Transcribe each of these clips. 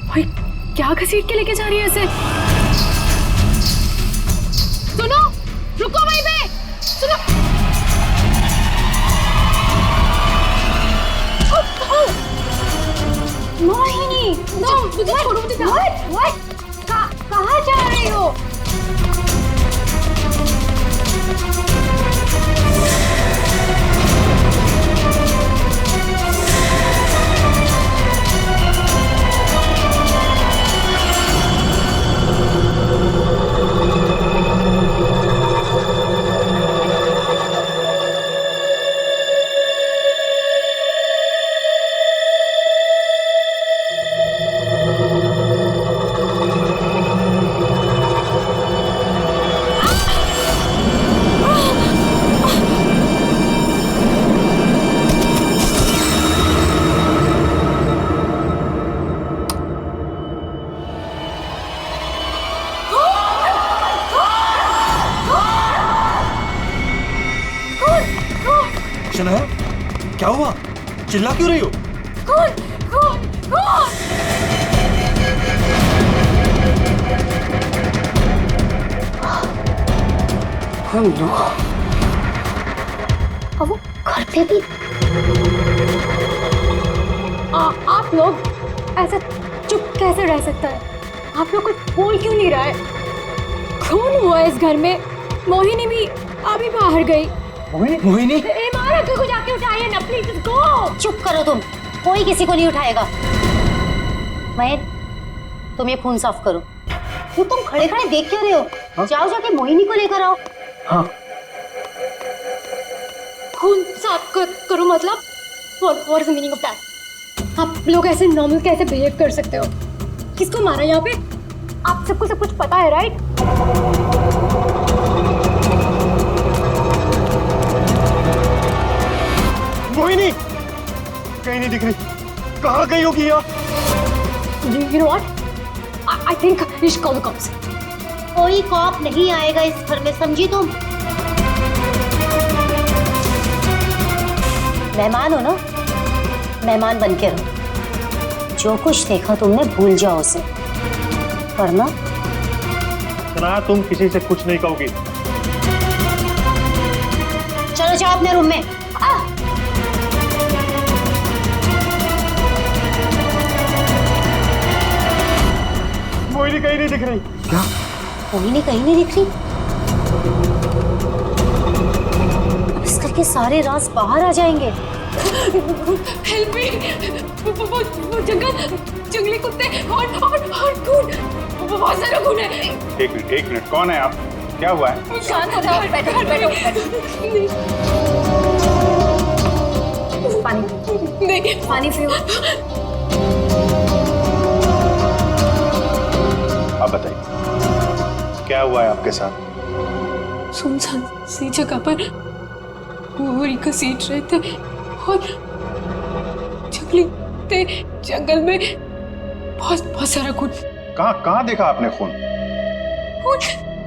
भाई क्या घसीट के लेके जा रही है इसे? सुनो, रुको वहीं पे, सुनो। मोहिनी, मुझे छोड़ो, मुझे जाओ। कहाँ जा रही हो? शनाया, क्या हुआ? चिल्ला क्यों रही हो? कौन? कौन? कौन? हम लोग और वो घर पे भी। आप लोग ऐसे चुप कैसे रह सकता है? आप लोग कुछ बोल क्यों नहीं रहा है? खून हुआ इस घर में। मोहिनी भी अभी बाहर गई। मोहिनी? ईमान अंकल को जाके उठाइए ना प्लीज, गो। चुप करो तुम, कोई किसी को नहीं उठाएगा। महेश, तुम ये खून साफ करो। वो तुम खड़े खड़े देख क्यों रहे हो? हाँ? जाओ जाके मोहिनी को लेकर आओ। हाँ। खून साफ करो मतलब? What is the meaning of that? आप लोग ऐसे नॉर्मल कैसे बिहेव कर सकते हो? किसको मारा यहाँ पे? आप सबको सब कुछ पता है, राइट? मोहिनी कहीं नहीं दिख रही। कहाँ गई होगी यहाँ? You know what? I think we should call the cops. कोई कॉप नहीं आएगा इस घर में, समझी तुम? मेहमान हो ना, मेहमान बन के रहो। जो कुछ देखा तुमने भूल जाओ उसे, वरना शनाया, तुम किसी से कुछ नहीं कहोगी। चलो जाओ अपने रूम में। मोहिनी कहीं नहीं दिख रही। क्या? मोहिनी कहीं नहीं दिख रही? अब इस घर के सारे राज बाहर आ जाएंगे। Help me! वो जंगली कुत्ते और खून, बहुत सारा खून है। एक मिनट, कौन है आप? क्या हुआ है? शांत हो जाओ, बैठो। पानी नहीं, पानी पियो। आप बताइए, क्या हुआ है आपके साथ? सुनसान सी जगह पर पूरी घसीट रहे थे और जंगल में बहुत सारा खून। कहाँ देखा आपने खून?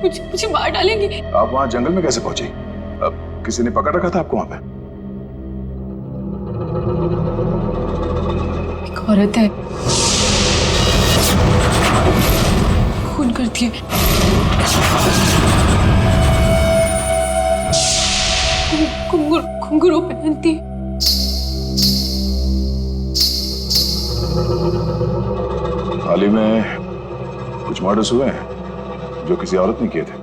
मुझे मार डालेंगे। आप वहाँ जंगल में कैसे पहुंची? अब किसी ने पकड़ रखा था आपको वहाँ पे? एक औरत है, खून करती है। घुंघरू पहनती है। हाल ही में कुछ मर्डर्स हुए हैं जो किसी औरत ने किए थे।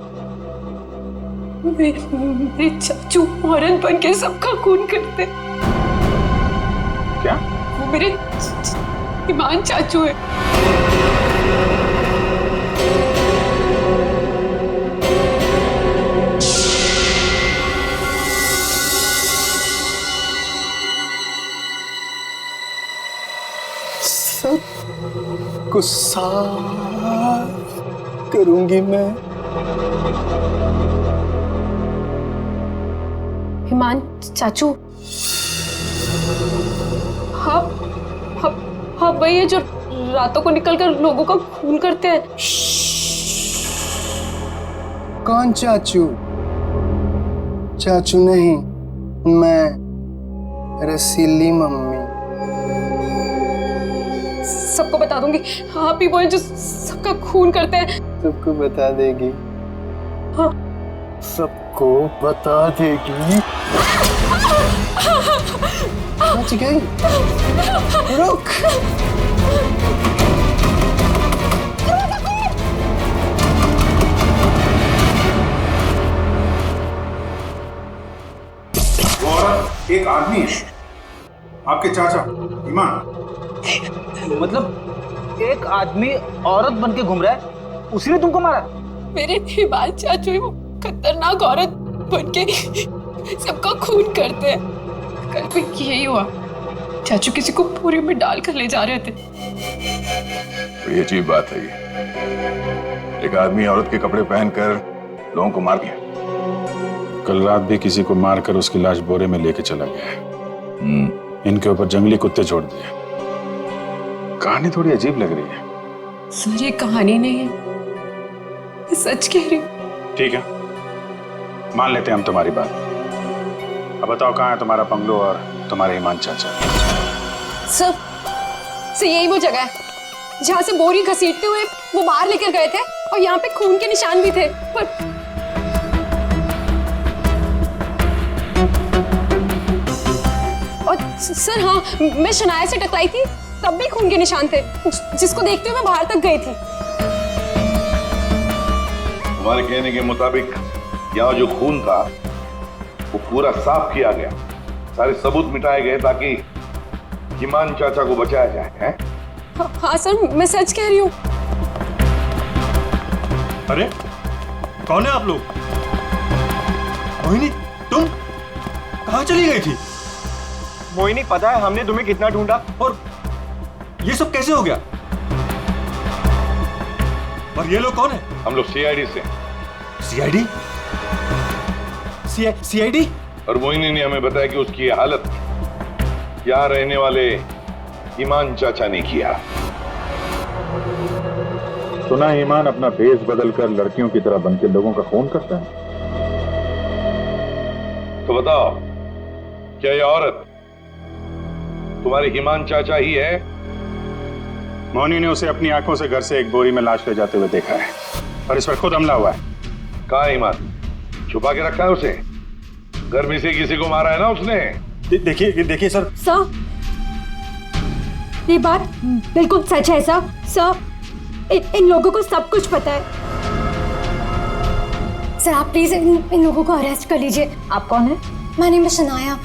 मेरे चाचू औरत बन के सबका खून करते। क्या? वो मेरे ईमान चाचू है। को साफ करूंगी मैं। ईमान चाचू, हाँ वही है जो रातों को निकलकर लोगों का खून करते हैं। कौन चाचू? चाचू नहीं, मैं रसीली मम्मी। सबको बता दूंगी। आप ही वो हैं जो सबका खून करते हैं। सबको बता देगी। हाँ। सबको बता देगी। बच गई। रुक। और एक आदमी आपके चाचा ईमान। मतलब एक आदमी औरत बन के घूम रहा है, उसी ने तुमको मारा? मेरे ईमान चाचू वो खतरनाक औरत बन के सबका खून करते हैं। कल भी यही हुआ, चाचू किसी को पूरी में डाल कर ले जा रहे थे। बड़ी अजीब बात है ये। एक आदमी औरत के कपड़े पहनकर लोगों को मार दिया। कल रात भी किसी को मारकर उसकी लाश बोरे में लेके चला गया। इनके ऊपर जंगली कुत्ते छोड़ दिए। कहानी थोड़ी अजीब लग रही है। सर ये कहानी नहीं है, मैं सच कह रही हूँ। ठीक है, मान लेते हैं हम तुम्हारी बात। अब बताओ कहाँ है तुम्हारा बंगलो और तुम्हारे ईमान चाचा? सर यही वो जगह है जहाँ से बोरी घसीटते हुए वो बाहर लेकर गए थे, और यहाँ पे खून के निशान भी थे। पर और सर हाँ, मैं शनाया से टकराई थी, तब भी खून के निशान थे, जिसको देखते हुए मैं बाहर तक गई थी। तुम्हारे कहने के मुताबिक यहाँ जो खून था वो पूरा साफ किया गया, सारे सबूत मिटाए गए ताकि ईमान चाचा को बचाया जाए, हैं? हाँ सर, मैं सच कह रही हूँ। अरे कौन है आप लोग? मोहिनी, तुम कहाँ चली गई थी? मोहिनी, पता है हमने तुम्हें कितना ढूंढा, और ये सब कैसे हो गया? और ये लोग कौन है? हम लोग सीआईडी से। सीआईडी? सीआईडी? और मोहिनी ने हमें बताया कि उसकी ये हालत यहाँ रहने वाले ईमान चाचा ने किया। सुना ईमान अपना भेष बदलकर लड़कियों की तरह बनकर लोगों का खून करता है। तो बताओ, क्या ये औरत तुम्हारे ईमान चाचा ही है? मोहिनी ने उसे अपनी आंखों से घर से एक बोरी में लाश ले जाते हुए देखा है, और इस पर खुद हमला हुआ है। कहाँ है ईमान? छुपा के रखा है उसे? घर में से किसी को मारा है ना उसने? देखिए सर। सर ये बात बिल्कुल सच है सर। सर इन लोगों को सब कुछ पता है। सर आप प्लीज इन लोगों को अरेस्ट कर लीजिए। आप कौन है? माय नेम इज शनाया,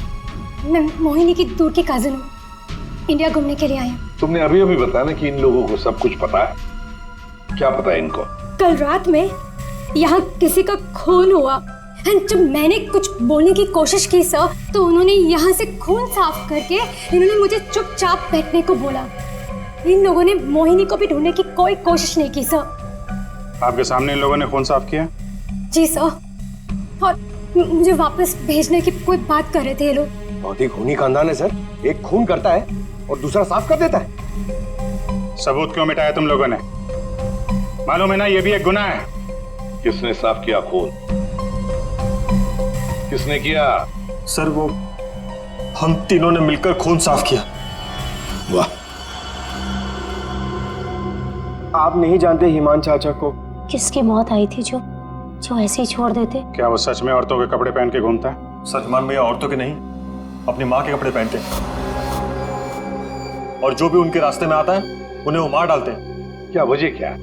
मैं मोहिनी की दूर की कजिन हूँ, इंडिया घूमने के लिए आई हूँ। तुमने अभी अभी बताया ना कि इन लोगों को सब कुछ पता है। क्या पता है इनको? कल रात में यहाँ किसी का खून हुआ, जब मैंने कुछ बोलने की कोशिश की सर, तो उन्होंने यहाँ से खून साफ करके इन्होंने मुझे चुपचाप बैठने को बोला। इन लोगों ने मोहिनी को भी ढूंढने की कोई कोशिश नहीं की सर। आपके सामने इन लोगों ने खून साफ किया? जी सर, और मुझे वापस भेजने की कोई बात कर रहे थे ये लोग। बहुत ही खूनी खानदान है सर। एक खून करता है और दूसरा साफ कर देता है। सबूत क्यों मिटाया तुम लोगों ने? मालूम है ना ये भी एक गुनाह है। किसने साफ किया खून? किसने किया? सर वो हम तीनों ने मिलकर खून साफ किया। वाह, आप नहीं जानते ईमान चाचा को? किसकी मौत आई थी जो ऐसे ही छोड़ देते? क्या वो सच में औरतों के कपड़े पहन के घूमता है? सलमान भैया औरतों के नहीं, अपनी माँ के कपड़े पहनते हैं, और जो भी उनके रास्ते में आता है उन्हें वो मार डालते हैं। क्या वजह क्या?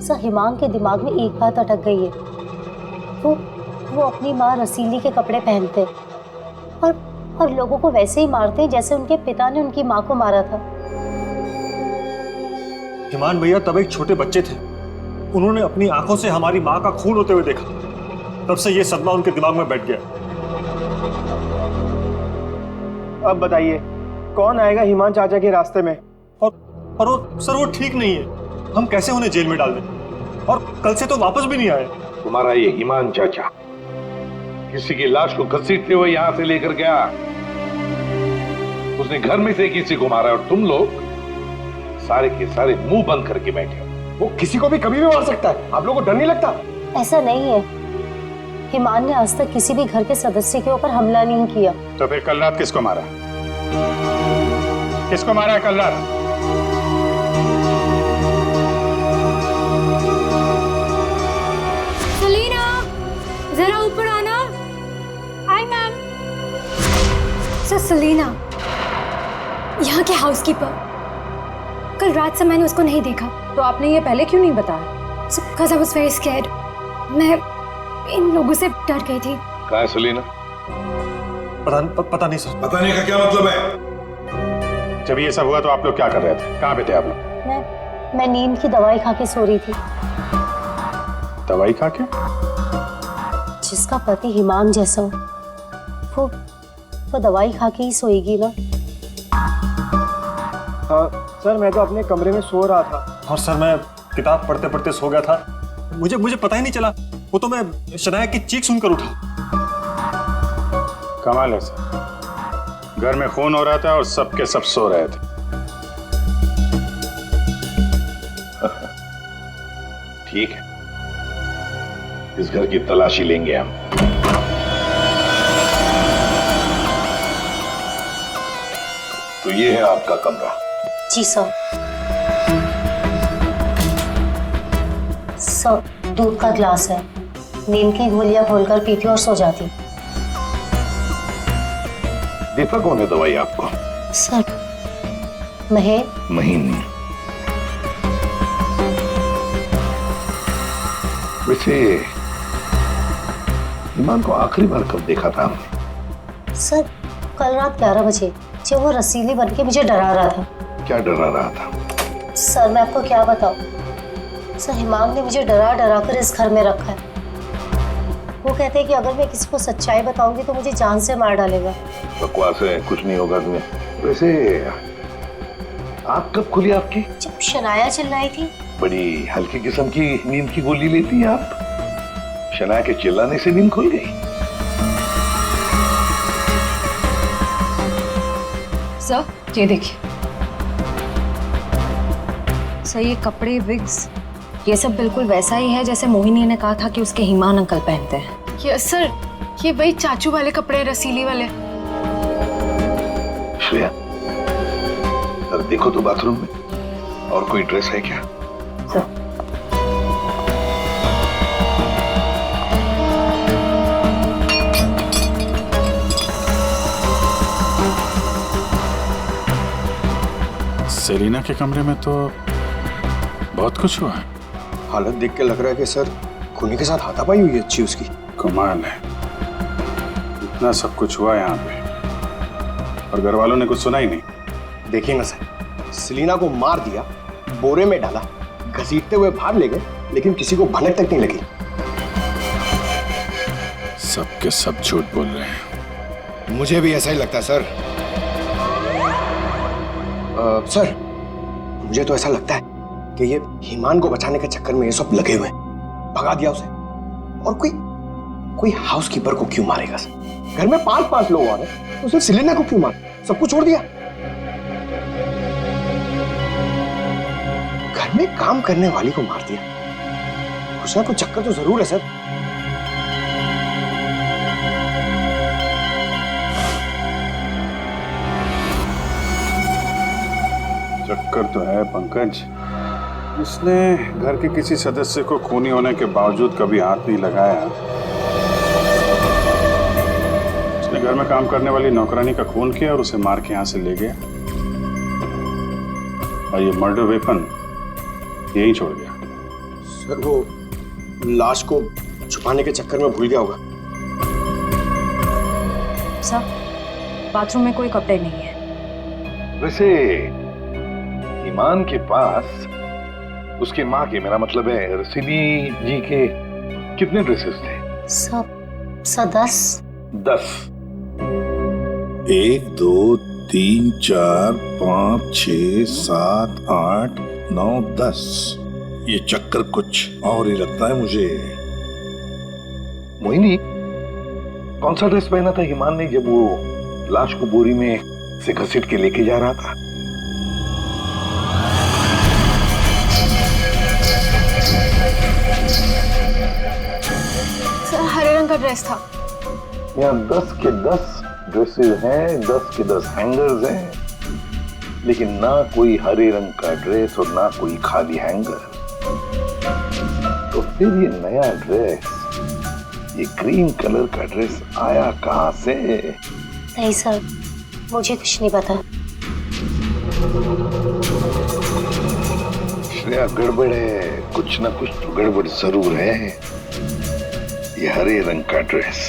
सर हिमांग के दिमाग में एक बात अटक गई है। वो अपनी माँ रसीली के कपड़े पहनते और लोगों को वैसे ही मारते जैसे उनके पिता ने उनकी माँ को मारा था। ईमान भैया तब एक छोटे बच्चे थे, उन्होंने अपनी आंखों से हमारी माँ का खून होते हुए देखा, तब से ये सदमा उनके दिमाग में बैठ गया। अब बताइए कौन आएगा ईमान चाचा के रास्ते में? और वो सर वो ठीक नहीं है, हम कैसे उन्हें जेल में डाल दें? और कल से तो वापस भी नहीं आए। तुम्हारा ये ईमान चाचा किसी की लाश को घसीटते हुए यहां से लेकर गया, उसने घर में से किसी को मारा, और तुम लोग सारे के सारे मुंह बंद करके बैठे हो। वो किसी को भी कभी भी मार सकता है, आप लोगों को डर नहीं लगता? ऐसा नहीं है, ईमान ने आज तक किसी भी घर के सदस्य के ऊपर हमला नहीं किया। तो फिर कल रात किसको मारा? किसको मारा है कल रात? हाउसकीपर। कल रात से मैंने उसको नहीं देखा। तो आपने ये पहले क्यों नहीं बताया? Because I was very scared. मैं इन लोगों से डर गई थी। कहाँ है सलीना? पता नहीं सर। पता नहीं का क्या मतलब है? जब ये सब हुआ तो आप लोग क्या कर रहे थे? कहाँ पे थे आप लोग? मैं नींद की दवाई खा के सो रही थी। दवाई खा के? जिसका पति हिमांग जैसा हो वो दवाई खा के ही सोएगी ना। हाँ सर, मैं तो अपने कमरे में सो रहा था। और सर मैं किताब पढ़ते पढ़ते सो गया था। मुझे पता ही नहीं चला। वो तो मैं शनाया की चीख सुनकर उठा। कमाल है सर, घर में खून हो रहा था और सबके सब सो रहे थे। ठीक है, इस घर की तलाशी लेंगे हम। तो ये है आपका कमरा। जी सर। सर, दूध का ग्लास है। नींद की गोलियां खोलकर पीती और सो जाती। देता कौन है दवाई आपको? सर, महीन। वैसे ईमान को आखिरी बार कब देखा था हमने? सर, कल रात 11 बजे जब वो रसीली बन के मुझे डरा रहा था। क्या डरा रहा था? सर, मैं आपको क्या बताऊं? सर, हिमांग ने मुझे डरा डरा कर इस घर में रखा है। वो कहते हैं कि अगर मैं किसी को सच्चाई बताऊंगी तो मुझे जान से मार डालेगा। बकवास है, कुछ नहीं होगा तुम्हें। वैसे आप कब खुली आपकी? जब शनाया चिल्लाई थी। बड़ी हल्की किस्म की नींद की गोली लेती हैं आप। शनाया के चिल्लाने से नींद खुल गई? सर, ये देखिए सर, ये कपड़े, विग्स, ये सब बिल्कुल वैसा ही है जैसे मोहिनी ने कहा था कि उसके हिमान अंकल पहनते हैं। यस सर, ये वही चाचू वाले कपड़े, रसीली वाले। श्रेया, सर देखो तो बाथरूम में और कोई ड्रेस है क्या? सर, सेलिना के कमरे में तो बहुत कुछ हुआ है। हालत देख के लग रहा है कि सर खूनी के साथ हाथापाई हुई अच्छी उसकी। कमाल है, इतना सब कुछ हुआ यहाँ पे और घर वालों ने कुछ सुना ही नहीं। देखिए ना सर, सेलिना को मार दिया, बोरे में डाला, घसीटते हुए बाहर ले गए, लेकिन किसी को भनक तक नहीं लगी। सबके सब झूठ बोल रहे हैं। मुझे भी ऐसा ही लगता है सर। सर, मुझे तो ऐसा लगता है कि ये हिमान को बचाने के चक्कर में ये सब लगे हुए हैं। भगा दिया उसे। और कोई हाउसकीपर को क्यों मारेगा सर? घर में 5-5 लोग और हैं, तो सिर्फ सेलिना को क्यों मार? सब कुछ छोड़ दिया। घर में काम करने वाली को मार दिया। कुछ ना कुछ चक्कर तो जरूर है सर। चक्कर तो है पंकज। इसने घर के किसी सदस्य को खूनी होने के बावजूद कभी हाथ नहीं लगाया। उसने घर में काम करने वाली नौकरानी का खून किया और उसे मार के यहाँ से ले गया और ये मर्डर वेपन यहीं छोड़ गया। सर, वो लाश को छुपाने के चक्कर में भूल गया होगा। सर, बाथरूम में कोई कपड़े नहीं है। वैसे ईमान के पास उसकी माँ के, मेरा मतलब है रसीली जी के, कितने ड्रेसेस थे? सब 10। 10। 1 2 3 4 5 6 7 8 9 10। ये चक्कर कुछ और ही लगता है मुझे। मोहिनी, कौन सा ड्रेस पहना था ईमान ने जब वो लाश को बोरी में से घसीट के लेके जा रहा था? सर, हरे रंग का ड्रेस था। यहाँ 10 के 10 ड्रेसेस हैं, 10 के 10 हैंगर्स हैं, लेकिन ना कोई हरे रंग का ड्रेस और ना कोई खाली हैंगर। तो फिर ये नया ड्रेस, ये ग्रीन कलर का ड्रेस आया कहाँ से? नहीं सर, मुझे कुछ नहीं पता। श्रेया, गड़बड़ है, कुछ ना कुछ तो गड़बड़ जरूर है। ये हरे रंग का ड्रेस,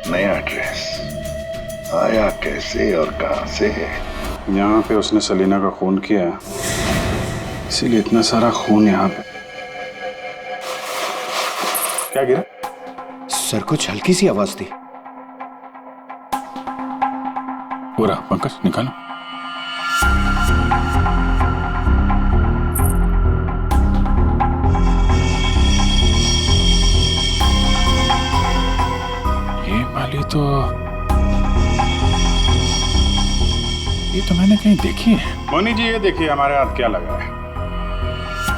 नया ड्रेस, आया कैसे और कहां से है? यहाँ पे उसने सलीना का खून किया है, इसीलिए इतना सारा खून यहाँ पे। क्या गिरा? सर, कुछ हल्की सी आवाज थी। पूरा पंकज निकालो। ये वाली तो मैंने कहीं देखी है। मोनी जी, ये देखिए हमारे हाथ क्या लगा है।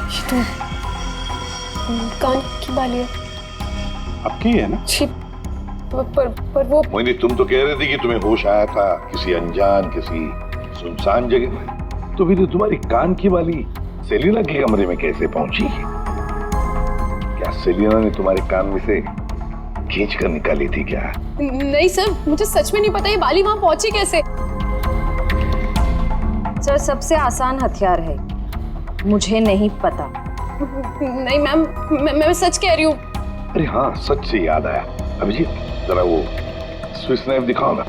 ये तो कान की बाली है। आपकी है ना? छी, पर वो मोहिनी, तुम तो कह रही थी कि तुम्हें होश आया था किसी अनजान, किसी सुनसान जगह में, तो फिर तुम्हारी कान की बाली सेलिना के कमरे में कैसे पहुंची? क्या सेलिना ने तुम्हारे कान में से खींच कर निकाली थी क्या? नहीं सर, मुझे सच में नहीं पता ये बाली वहां पहुंची कैसे। सर, सबसे आसान हथियार है, मुझे नहीं पता। नहीं मैम, मैं सच कह रही हूँ। अरे हाँ, सच से याद आया, अभिजीत जरा वो स्विस नाइफ दिखाओ ना।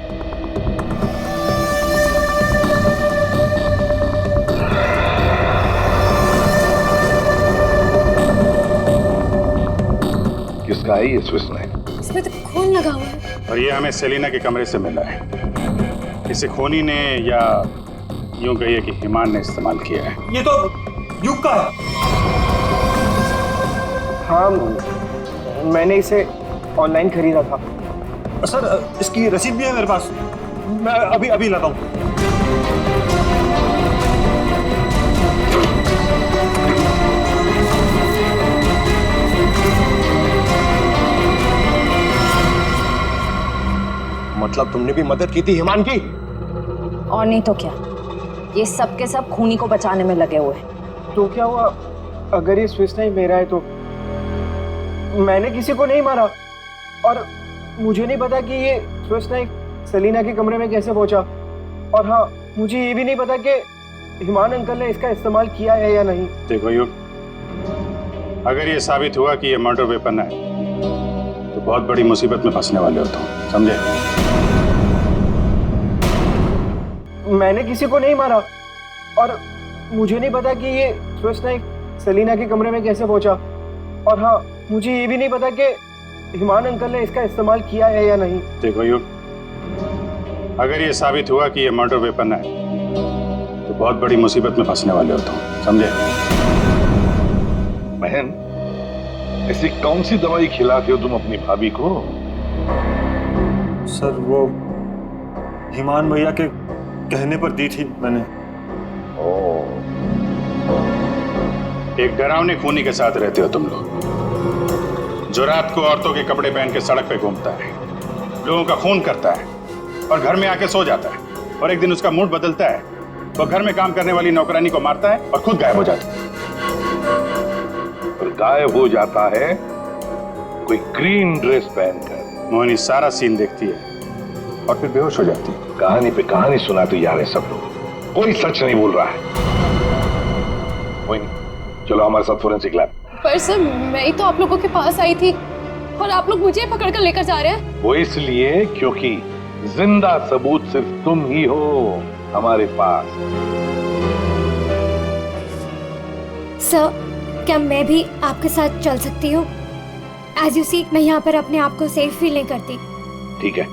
किसका है ये स्विस नाइफ? इसमें तो खून लगा हुआ है। और ये हमें सेलिना के कमरे से मिला है। इसे खूनी ने, या यूं कहिए कि हिमान ने इस्तेमाल किया है। ये तो युग का है। हाँ, मैंने इसे ऑनलाइन खरीदा था। सर, इसकी रसीद भी है मेरे पास, मैं अभी लाता हूँ। मतलब तुमने भी मदद की थी हिमान की? और नहीं तो क्या, ये सब के सब खूनी को बचाने में लगे हुए हैं। तो क्या हुआ अगर ये स्विस नाइफ मेरा है? तो मैंने किसी को नहीं मारा, और मुझे नहीं पता कि ये स्विस नाइफ सलीना के कमरे में कैसे पहुंचा। और हाँ, मुझे ये भी नहीं पता कि हिमान अंकल ने इसका इस्तेमाल किया है या नहीं। देखो युग, अगर ये साबित हुआ कि ये मर्डर वेपन है तो बहुत बड़ी मुसीबत में फंसने वाले हो तुम, समझे? मैंने किसी को नहीं मारा, और मुझे नहीं पता कि ये स्विस नाइफ सलीना के कमरे में कैसे पहुंचा। और हाँ, मुझे ये भी नहीं पता कि हिमान अंकल ने इसका इस्तेमाल किया है या नहीं। देखो युग, अगर ये साबित हुआ कि ये मर्डर वेपन है तो बहुत बड़ी मुसीबत में फंसने वाले हो तुम, समझे? बहन, ऐसी कौन सी दवाई खिलाते हो तुम अपनी भाभी को? सर, वो हिमान भैया के कहने पर दी थी मैंने। एक डरावने खूनी के साथ रहते हो तुम लोग, जो रात को औरतों के कपड़े पहन के सड़क पे घूमता है, लोगों का खून करता है और घर में आके सो जाता है, और एक दिन उसका मूड बदलता है, वो घर में काम करने वाली नौकरानी को मारता है और खुद गायब हो जाता है। और गायब हो जाता है कोई ग्रीन ड्रेस पहनकर। मोहिनी सारा सीन देखती है और फिर बेहोश हो जाती है। कहानी पे कहानी सुनाते जा रहे सब लोग, कोई सच नहीं बोल रहा है। मोहिनी, चलो हमारे साथ फोरेंसिक लैब। पर सर, मैं ही तो आप लोगों के पास आई थी और आप लोग मुझे पकड़ कर लेकर जा रहे हैं। वो इसलिए क्योंकि जिंदा सबूत सिर्फ तुम ही हो हमारे पास। सर, क्या मैं भी आपके साथ चल सकती हूँ? एज यू सी, मैं यहाँ पर अपने आप को सेफ फील नहीं करती। ठीक है,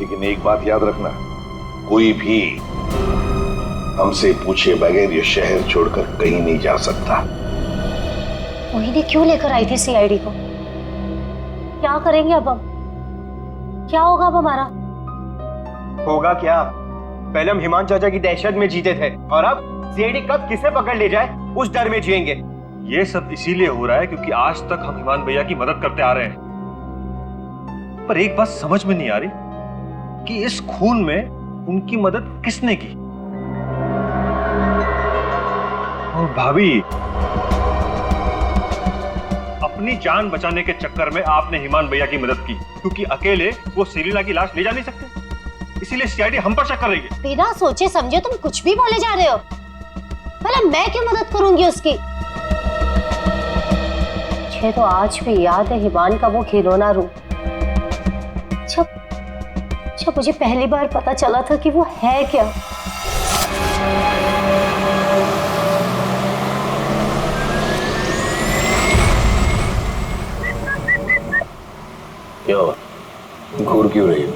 लेकिन एक बात याद रखना, कोई भी हमसे पूछे बगैर ये शहर छोड़कर कहीं नहीं जा सकता। मोहिनी क्यों लेकर आई थी सीआईडी को? क्या करेंगे अब हम? क्या होगा अब हमारा? होगा क्या? पहले हम हिमान चाचा की दहशत में जीते थे, और अब सीआईडी कब किसे पकड़ ले जाए उस डर में जिएंगे। ये सब इसीलिए हो रहा है क्योंकि आज तक हम हिमान भैया की मदद करते आ रहे हैं। पर एक बात समझ में नहीं आ रही कि इस खून में उनकी मदद किसने की। और भाभी, अपनी जान बचाने के चक्कर में आपने हिमान भैया की मदद की, क्योंकि अकेले वो सेलिना की लाश ले जा नहीं सकते। इसीलिए सीआईडी हम पर शक कर रही है। बिना सोचे समझे तुम कुछ भी बोले जा रहे हो। भला मैं क्यों मदद करूंगी उसकी? मुझे तो आज भी याद है हिमान का वो खिलौना रूम। जब मुझे पहली बार पता चला था कि वो है क्या। क्या हुआ? घूर क्यों रही हो?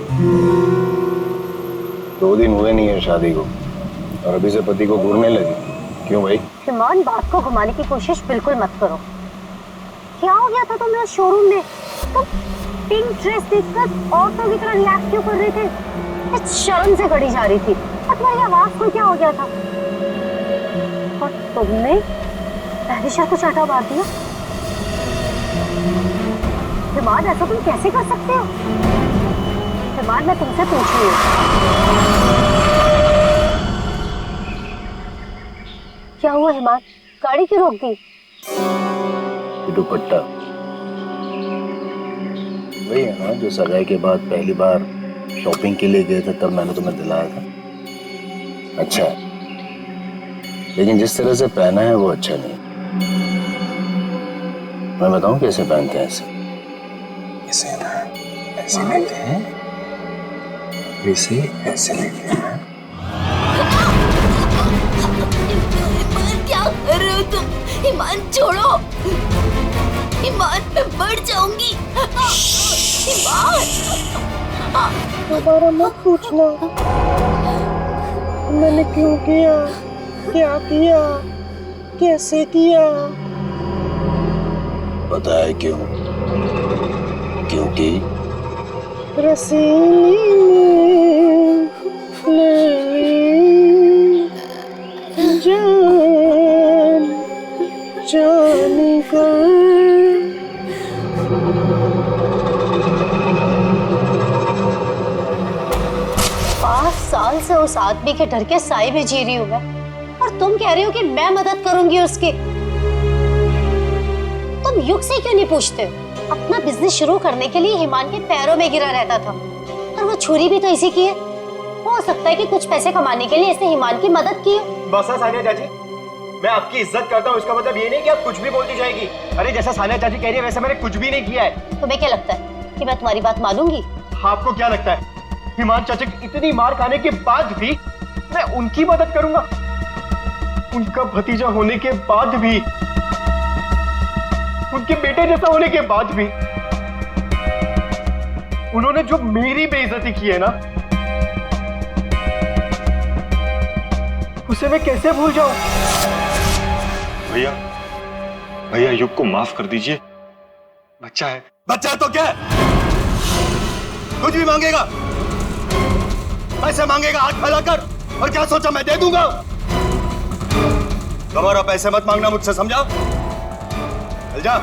2 दिन हुए नहीं है शादी को और अभी से पति को घूरने लगी। क्यों भाई? हिमान, बात को घुमाने की कोशिश बिल्कुल मत करो। क्या हो गया था तुम्हें शोरूम में? तुम पिंक ड्रेस देखकर औरतों की तरह रिएक्ट क्यों कर रहे थे? मैं शर्म से गड़ी जा रही थी और तुम्हारी आवाज को क्या हो गया था? और तुमने पहले को चाटा मार दिया। हिमान, ऐसा तुम कैसे कर सकते हो? हिमान, मैं तुमसे पूछ रही हूँ, क्या हुआ हिमान? गाड़ी क्यों रोक दी? दुपट्टा वही है ना जो सगाई के बाद पहली बार शॉपिंग के लिए गए थे, तब मैंने तुम्हें दिलाया था। अच्छा, लेकिन जिस तरह से पहना है वो अच्छा नहीं। मैं बताऊं कैसे पहनते हैं ऐसे? ऐसे लेते हैं, ऐसे लेते हैं। क्या कर रहे हो तुम? ईमान छोड़ो। ईमान, मैं मर जाऊंगी। ईमान, दोबारा मत पूछना मैंने क्यों किया, क्या किया, कैसे किया। पता है क्यों? क्योंकि रसीली ले ली जान जाने का। 5 साल से उस आदमी के डर के साए में जी रही हूँ मैं, और तुम कह रही हो कि मैं मदद करूंगी उसकी। तुम युग से क्यों नहीं पूछते? अपना बिजनेस शुरू करने के लिए हिमान के पैरों में गिरा रहता था, और वो छुरी भी तो इसी की है। हो सकता है कि कुछ पैसे कमाने के लिए इसने हिमान की मदद की हो। बस सानिया चाची, मैं आपकी इज्जत करता हूँ, इसका मतलब ये नहीं कि आप कुछ भी बोलती जाएगी। अरे जैसा सानिया चाची कह रही है वैसे मैंने कुछ भी नहीं किया है। तुम्हें क्या लगता है कि मैं तुम्हारी बात मानूंगी? आपको क्या लगता है हिमान चाचा की इतनी मार खाने के बाद भी मैं उनकी मदद करूंगा? उनका भतीजा होने के बाद भी, उनके बेटे जैसा होने के बाद भी उन्होंने जो मेरी बेइज्जती की है ना, उसे मैं कैसे भूल जाऊं? भैया, भैया युग को माफ कर दीजिए। बच्चा है। बच्चा है तो क्या है? कुछ भी मांगेगा, पैसे मांगेगा हाथ फैलाकर, और क्या सोचा मैं दे दूंगा? दोबारा पैसे मत मांगना मुझसे, समझा? चल जा।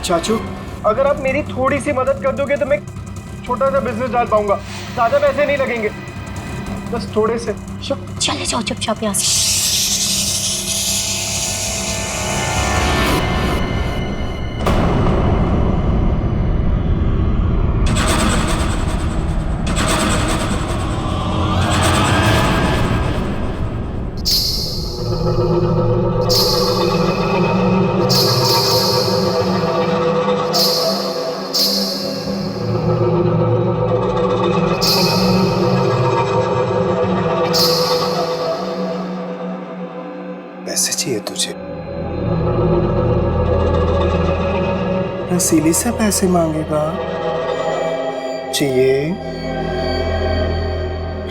चाचू, अगर आप मेरी थोड़ी सी मदद कर दोगे तो मैं छोटा सा बिजनेस डाल पाऊंगा। ज्यादा पैसे नहीं लगेंगे, बस थोड़े से। चले जाओ चुपचाप यहाँ से। पैसे चाहिए तुझे? रसीली से पैसे मांगेगा? चाहिए?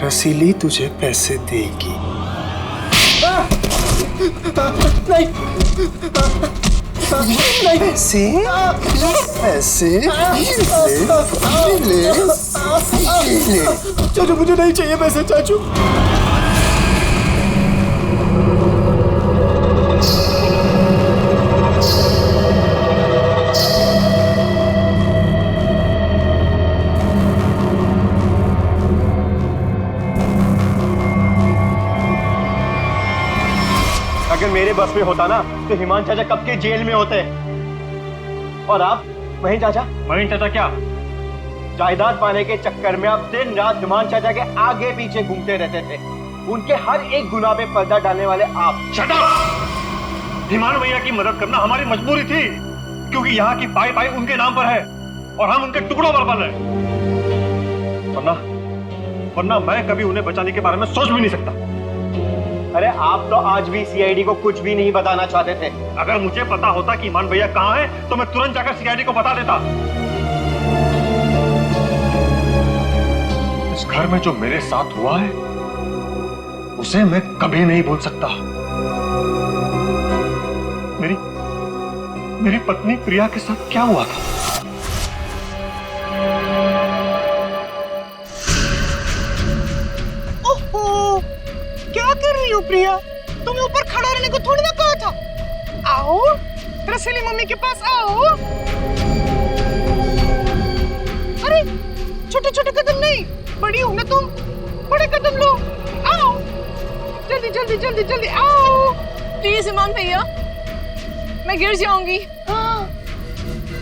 रसीली तुझे पैसे देगी। नहीं, नहीं, पैसे, पैसे ले, ले। चाचू मुझे नहीं चाहिए पैसे चाचू। अगर मेरे बस में होता ना तो हिमान चाचा कब के जेल में होते। और आप वहीं चाचा? वहीं चाचा क्या? जायदाद पाने के चक्कर में आप दिन रात हिमान चाचा के आगे पीछे घूमते रहते थे। उनके हर एक गुनाह पे पर्दा डालने वाले आप। Shut up! हिमान भैया की मदद करना हमारी मजबूरी थी, क्योंकि यहाँ की पाई पाई उनके नाम पर है और हम उनके टुकड़ों पर पल रहे। वरना मैं कभी उन्हें बचाने के बारे में सोच भी नहीं सकता। अरे आप तो आज भी सीआईडी को कुछ भी नहीं बताना चाहते थे। अगर मुझे पता होता कि ईमान भैया कहाँ है तो मैं तुरंत जाकर सीआईडी को बता देता। इस घर में जो मेरे साथ हुआ है उसे मैं कभी नहीं भूल सकता। मेरी पत्नी प्रिया के साथ क्या हुआ था? ओहो, क्या कर रही हो प्रिया? तुम्हें ऊपर खड़ा रहने को थोड़ी ना कहा था। आओ रसीली मम्मी के पास आओ। अरे छोटे छोटे कदम नहीं, बड़ी हो ना तुम, बड़े कदम लो। आओ जल्दी जल्दी जल्दी जल्दी आओ। प्लीज ईमान भैया, मैं गिर जाऊंगी। हाँ,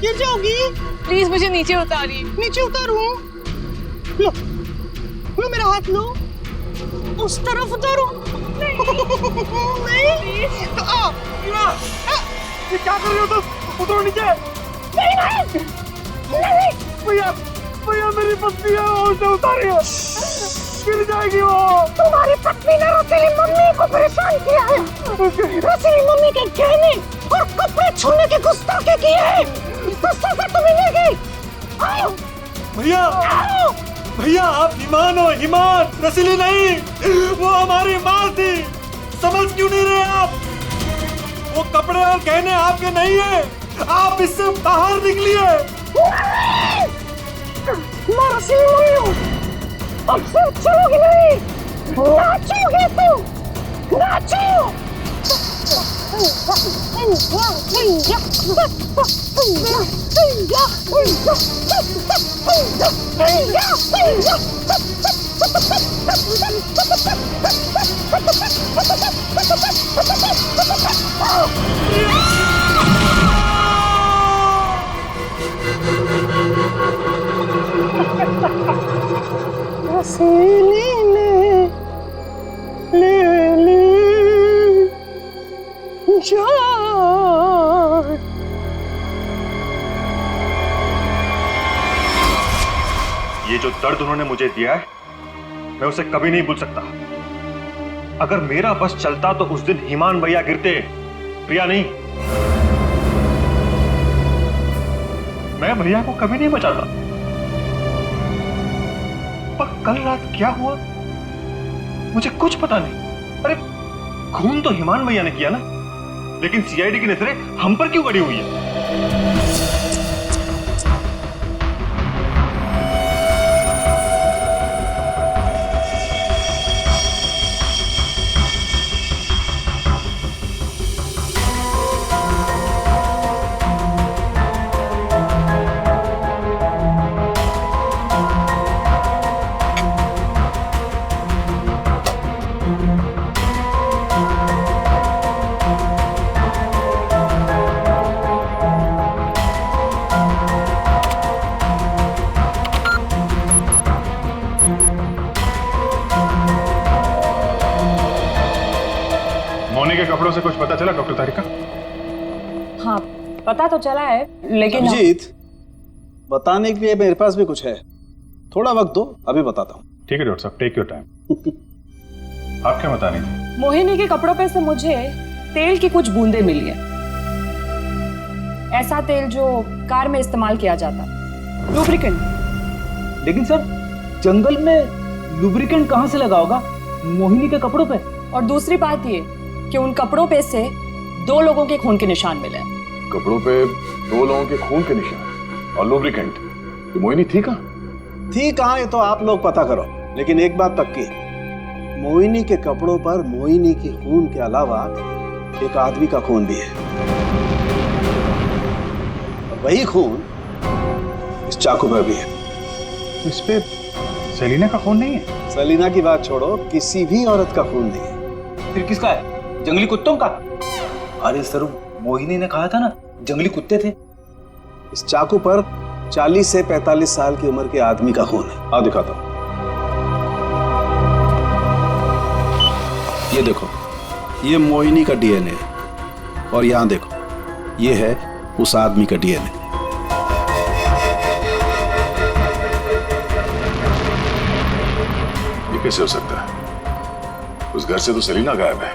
गिर जाओगी? प्लीज मुझे नीचे उतारिए। नीचे उतारूं? लो लो मेरा हाथ लो, उस तरफ उतारो। नहीं तो आओ। ये क्या कर रहे हो तुम? उतरो नीचे। नहीं नहीं नहीं भैया भैया मेरी पत्नी है, उसे उतारिए, गिर जाएगी वो। तुम्हारी पत्नी ने रसीली मम्मी को परेशान किया है। रसीली मम्मी के गहने और कपड़े छूने की गुस्ताखी की है, तो सजा तुम्हें मिलेगी। आओ भैया भैया, आप ईमान हो, ईमान, रसीली नहीं। वो हमारी माँ थी, समझ क्यों नहीं रहे आप? वो कपड़े और गहने आपके नहीं है, आप इससे बाहर निकलिए। मैं रसीली मम्मी हूँ, अब से चलोगी नहीं, नाचोगे तुम, नाचो। रसीली ने ले ली जान। ये जो दर्द उन्होंने मुझे दिया है मैं उसे कभी नहीं भूल सकता। अगर मेरा बस चलता तो उस दिन ईमान भैया गिरते, प्रिया नहीं। मैं भैया को कभी नहीं बचाता। पर कल रात क्या हुआ मुझे कुछ पता नहीं। अरे खून तो ईमान भैया ने किया ना, लेकिन सीआईडी की नजरें हम पर क्यों गड़ी हुई है? मोनी के कपड़ों से कुछ पता चला डॉक्टर तारिका? हाँ, पता तो चला है, लेकिन अभिजीत, बताने के लिए मेरे पास भी कुछ है, थोड़ा वक्त दो, अभी बताता हूँ। ठीक है डॉक्टर साहब, टेक योर टाइम। आप क्या बताने थे? मोहिनी के कपड़ों पे से मुझे तेल की कुछ बूंदें मिली हैं। ऐसा तेल जो कार में इस्तेमाल किया जाता, लुब्रिकेंट। लेकिन सर, जंगल में लुब्रिकेंट कहाँ से लगा होगा मोहिनी के कपड़ों पे? और दूसरी बात ये कि उन कपड़ों पे से 2 लोगों के खून के निशान मिले। कपड़ों पे 2 लोगों के खून के निशान और लुब्रिकेंट। तो मोहिनी थी कहाँ? थी कहाँ ये तो आप लोग पता करो, लेकिन एक बात पक्की, मोहिनी के कपड़ों पर मोहिनी की खून के अलावा एक आदमी का खून भी है। और वही खून इस चाकू पर भी है। इस पे सेलिना का खून नहीं है? सेलिना की बात छोड़ो, किसी भी औरत का खून नहीं है। फिर किसका है? जंगली कुत्तों का? अरे सर, मोहिनी ने कहा था ना जंगली कुत्ते थे। इस चाकू पर 40 से 45 साल की उम्र के आदमी का खून है। आओ दिखाता हूं। ये देखो, ये मोहिनी का डीएनए है और यहां देखो, ये है उस आदमी का डीएनए। ये कैसे हो सकता है? उस घर से तो सलीना गायब है,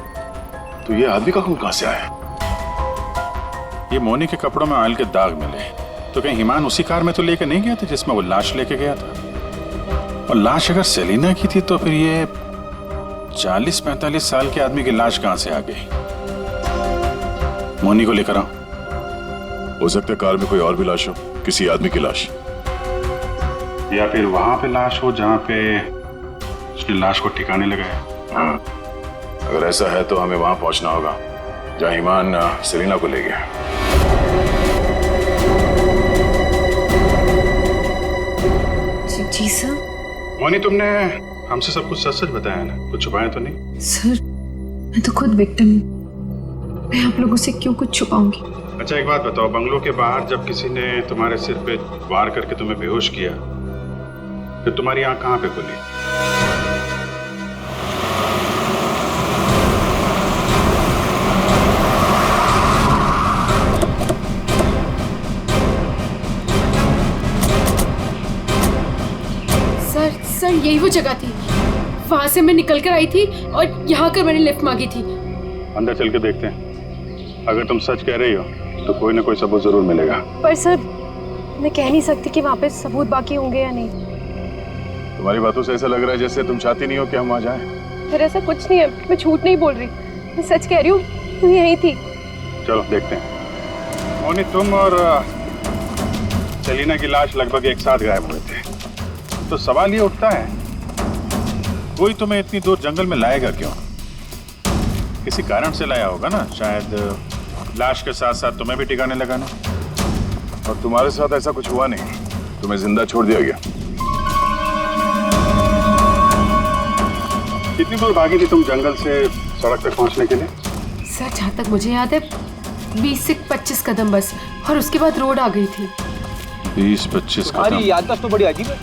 तो ये आदमी का खून कहां से आया? ये मोनी के कपड़ों में ऑयल के दाग मिले, तो कहीं हिमान उसी कार में तो लेके नहीं गया था जिसमें वो लाश लेके गया था? और लाश अगर सेलिना की थी तो फिर ये 40-45 साल के आदमी की लाश कहां से आ गई? मोनी को लेकर आओ। हो सकता है कार में कोई और भी लाश हो, किसी आदमी की लाश, या फिर वहां पे लाश हो जहां पे उसने लाश को ठिकाने लगाया। हाँ, अगर ऐसा है तो हमें वहां पहुंचना होगा जहां ईमान सेलिना को ले गया। जी सर। मोनी, तुमने हमसे सब कुछ सच सच बताया ना, कुछ छुपाया तो नहीं? सर, मैं तो खुद विक्टिम हूँ, मैं आप लोगों से क्यों कुछ छुपाऊंगी? अच्छा एक बात बताओ, बंगलों के बाहर जब किसी ने तुम्हारे सिर पे वार करके तुम्हें बेहोश किया, फिर तुम्हारी आंख कहाँ पे खुली? सर यही वो जगह थी, वहां से मैं निकल कर आई थी और यहाँ कर मैंने लिफ्ट मांगी थी। अंदर चल के देखते हैं, अगर तुम सच कह रही हो तो कोई ना कोई सबूत जरूर मिलेगा। पर सर, मैं कह नहीं सकती कि वहाँ पे सबूत बाकी होंगे या नहीं। तुम्हारी बातों से ऐसा लग रहा है जैसे तुम चाहती नहीं हो कि हम वहां जाएं। फिर ऐसा कुछ नहीं है, मैं झूठ नहीं बोल रही, मैं सच कह रही हूँ, तू यहीं थी। चलो देखते हैं। मोनी, तुम और सेलिना की लाश लगभग एक साथ गायब हुए थे, तो सवाल ये उठता है, कोई तुम्हें इतनी दूर जंगल में लाएगा क्यों? किसी कारण से लाया होगा ना, शायद लाश के साथ साथ तुम्हें भी ठिकाने लगाना। और तुम्हारे साथ ऐसा कुछ हुआ नहीं, तुम्हें जिंदा छोड़ दिया गया। कितनी दूर भागी थी तुम जंगल से सड़क तक पहुंचने के लिए? सर, जहाँ तक मुझे याद है 20 से 25 कदम बस, और उसके बाद रोड आ गई थी। 20-25 कदम? तुम्हारी याददाश्त तो बड़ी अजीब है,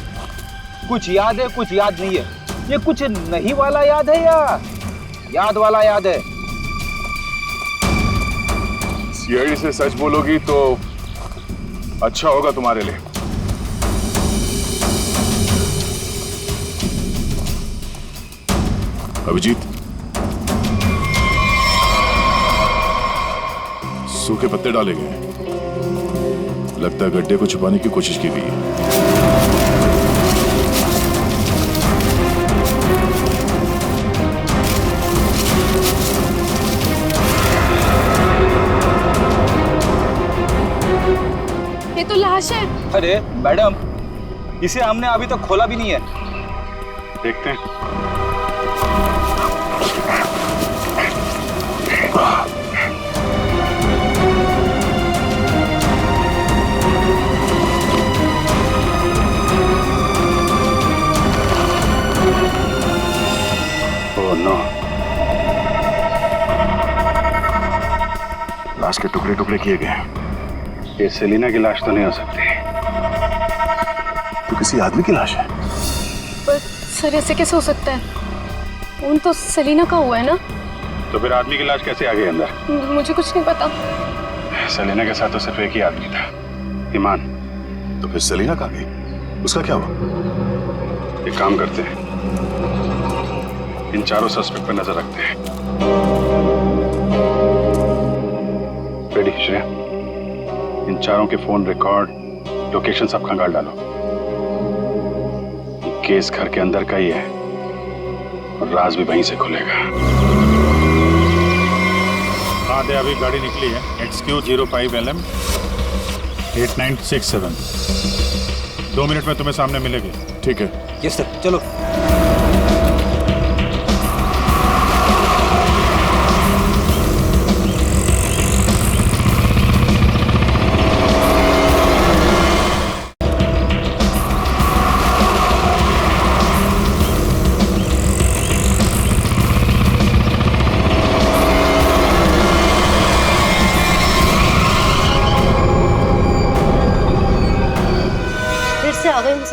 कुछ याद है कुछ याद नहीं है। ये कुछ नहीं वाला याद है या याद वाला याद है? सीआईडी से सच बोलोगी तो अच्छा होगा तुम्हारे लिए। अभिजीत, सूखे पत्ते डाले गए, लगता है गड्ढे को छुपाने की कोशिश की गई है। ये तो लाश है। अरे मैडम, इसे हमने अभी तक खोला भी नहीं है। देखते हैं। ओह नो, लाश के टुकड़े टुकड़े किए गए। ये सेलिना की लाश तो नहीं हो सकती, तो किसी आदमी की लाश है। पर सर, ऐसे कैसे हो सकता है? खून तो सेलिना का हुआ है ना? तो फिर आदमी की लाश कैसे आ गई अंदर? मुझे कुछ नहीं पता। सेलिना के साथ तो सिर्फ एक ही आदमी था, ईमान। तो फिर सेलिना कहाँ गई? उसका क्या हुआ? एक काम करते हैं, इन चारों सस्पेक्ट पर नजर रखते हैं। रेडी श्रेया, इन चारों के फोन रिकॉर्ड, लोकेशन सब खंगाल डालो। ये केस घर के अंदर का ही है और राज भी वहीं से खुलेगा। हाँ दे, अभी गाड़ी निकली है, XQ05LM 8967। 2 मिनट में तुम्हें सामने मिलेगी। ठीक है। यस सर, चलो।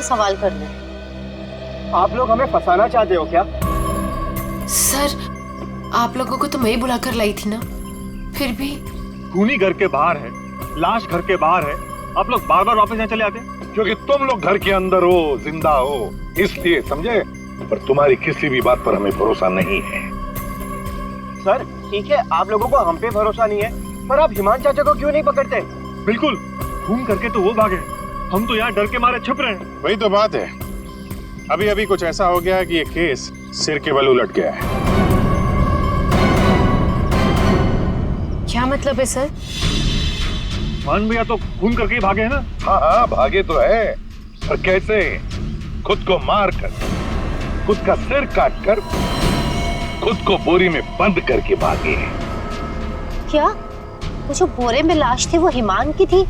सवाल करने। आप लोग हमें फंसाना चाहते हो क्या? सर, आप लोगों को तो मैं ही बुलाकर लाई थी ना, फिर भी। खूनी घर के बाहर है, लाश घर के बाहर है, आप लोग बार बार वापस यहाँ चले आते? क्योंकि तुम लोग घर के अंदर हो, जिंदा हो, इसलिए, समझे? पर तुम्हारी किसी भी बात पर हमें भरोसा नहीं है। सर ठीक है, आप लोगों को हम पे भरोसा नहीं है, पर आप हिमान चाचा को क्यों नहीं पकड़ते? बिल्कुल, खून करके तो वो भागे, हम तो यहाँ डर के मारे छिप रहे हैं। वही तो बात है, अभी अभी कुछ ऐसा हो गया है कि ये केस सिर के बल उलट गया है। क्या मतलब है सर? मान भैया तो खून करके ही भागे है ना? हाँ हाँ, भागे तो है, पर कैसे? खुद को मार कर, खुद का सिर काट कर, खुद को बोरी में बंद करके भागे हैं। क्या वो जो बोरे में लाश थी वो हिमान की थी?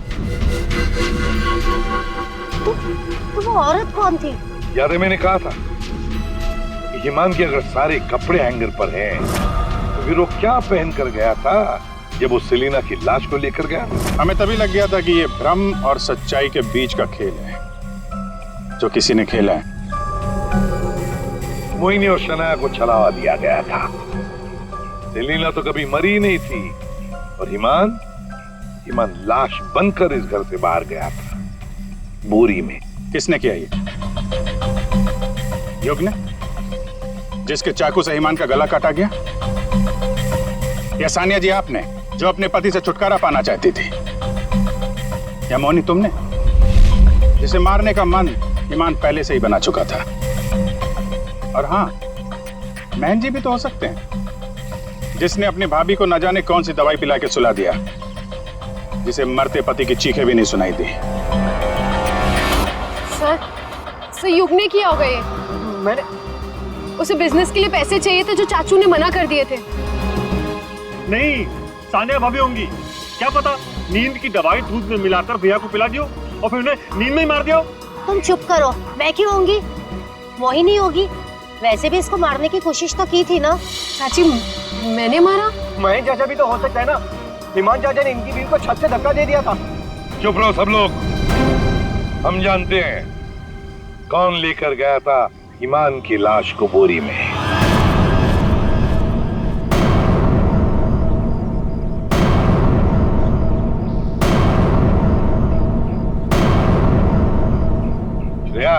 तो वो औरत कौन थी? याद है मैंने कहा था कि हिमान के अगर सारे कपड़े हैंगर पर हैं, तो फिर वो क्या पहन कर गया था जब वो सेलिना की लाश को लेकर गया? हमें तभी लग गया था कि ये भ्रम और सच्चाई के बीच का खेल है जो किसी ने खेला है। मोहिनी और शनाया को छलावा दिया गया था। सेलिना तो कभी मरी नहीं थी, और हिमान लाश बनकर इस घर से बाहर गया था, बोरी में। किसने किया ये? युग ने, जिसके चाकू से हिमान का गला काटा गया? या सानिया जी आपने, जो अपने पति से छुटकारा पाना चाहती थी? या मोहिनी तुमने, जिसे मारने का मन हिमान पहले से ही बना चुका था? और हाँ, महन जी भी तो हो सकते हैं, जिसने अपनी भाभी को न जाने कौन सी दवाई पिला के सुला दिया, जिसे मरते पति की चीखें भी नहीं सुनाई दी। सर युग ने किया होगा ये। मैंने उसे बिजनेस के लिए पैसे चाहिए थे जो चाचू ने मना कर दिए थे। नहीं, सानिया भाभी होंगी, क्या पता नींद की दवाई दूध में मिलाकर भैया को पिला दियो और फिर उन्हें नींद में ही मार दियो। तुम चुप करो, मैं क्यों होंगी? मोहिनी होगी। वैसे भी इसको मारने की कोशिश तो की थी ना। चाची, मैंने मारा? महेश चाचा भी तो हो सकता है ना, हिमान चाचा ने इनकी बीवी को छत से धक्का दे दिया था। चुप रहो सब लोग, हम जानते हैं कौन लेकर गया था हिमान की लाश को बोरी में। श्रेया,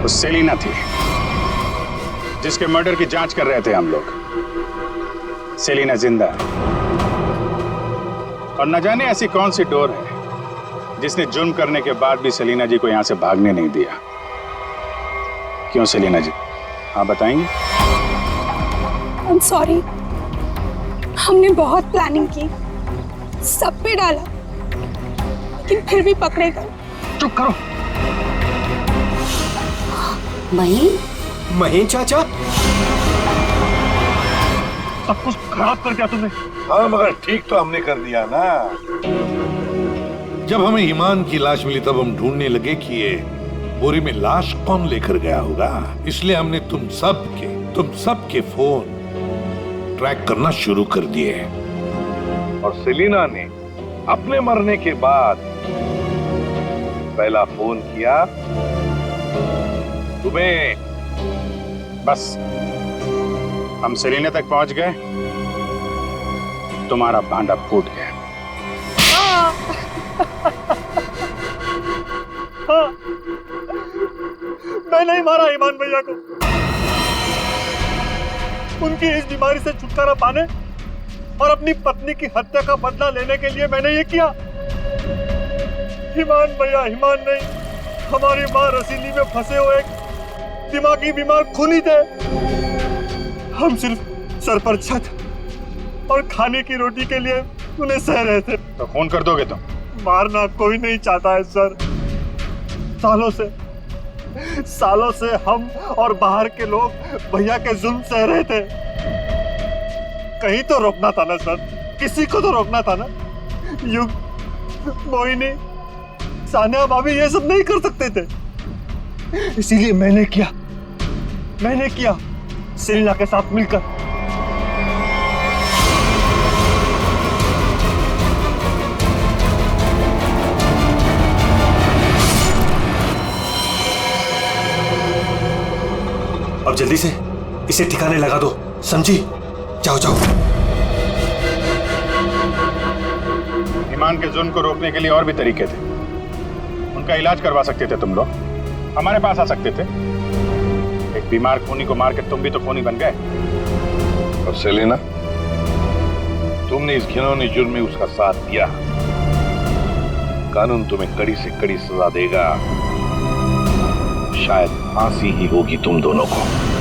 वो सेलिना थी जिसके मर्डर की जांच कर रहे थे हम लोग। सेलिना जिंदा है, और न जाने ऐसी कौन सी डोर है जिसने जुर्म करने के बाद भी सेलिना जी को यहां से भागने नहीं दिया। क्यों सेलिना जी, हाँ बताएंगे? I'm sorry, हमने बहुत प्लानिंग की, सब पे डाला, लेकिन फिर भी पकड़े गए। चुप करो। महेश चाचा, सब कुछ खराब कर दिया तुमने। हाँ, मगर ठीक तो हमने कर दिया ना। जब हमें ईमान की लाश मिली तब हम ढूंढने लगे कि ये बोरी में लाश कौन लेकर गया होगा, इसलिए हमने तुम सब के फोन ट्रैक करना शुरू कर दिए। और सेलिना ने अपने मरने के बाद पहला फोन किया तुम्हें। बस हम सेलिना तक पहुंच गए, तुम्हारा भांडा फूट गया। हाँ, मैं नहीं मारा ईमान भैया को। उनकी इस बीमारी से छुटकारा पाने और अपनी पत्नी की हत्या का बदला लेने के लिए मैंने ये किया। ईमान भैया ईमान नहीं, हमारी माँ रसीली में फंसे हुए दिमागी बीमार खूनी थे। हम सिर्फ सर पर छत और खाने की रोटी के लिए उन्हें सह रहे थे। तो खून कर दोगे तुम? मारना कोई नहीं चाहता है सर। सालों से हम और बाहर के लोग भैया के जुल्म सह रहे थे। कहीं तो रोकना था ना सर, किसी को तो रोकना था ना। युग, मोहिनी, सानिया भाभी ये सब नहीं कर सकते थे, इसीलिए मैंने किया। मैंने किया सेलिना के साथ मिलकर। अब जल्दी से इसे ठिकाने लगा दो, समझी? जाओ जाओ। ईमान के जुल्म को रोकने के लिए और भी तरीके थे। उनका इलाज करवा सकते थे तुम लोग, हमारे पास आ सकते थे। एक बीमार खूनी को मार के तुम भी तो खूनी बन गए। और सेलिना, तुमने इस घिनौने जुर्म में उसका साथ दिया। कानून तुम्हें कड़ी से कड़ी सजा देगा, शायद फांसी ही होगी तुम दोनों को।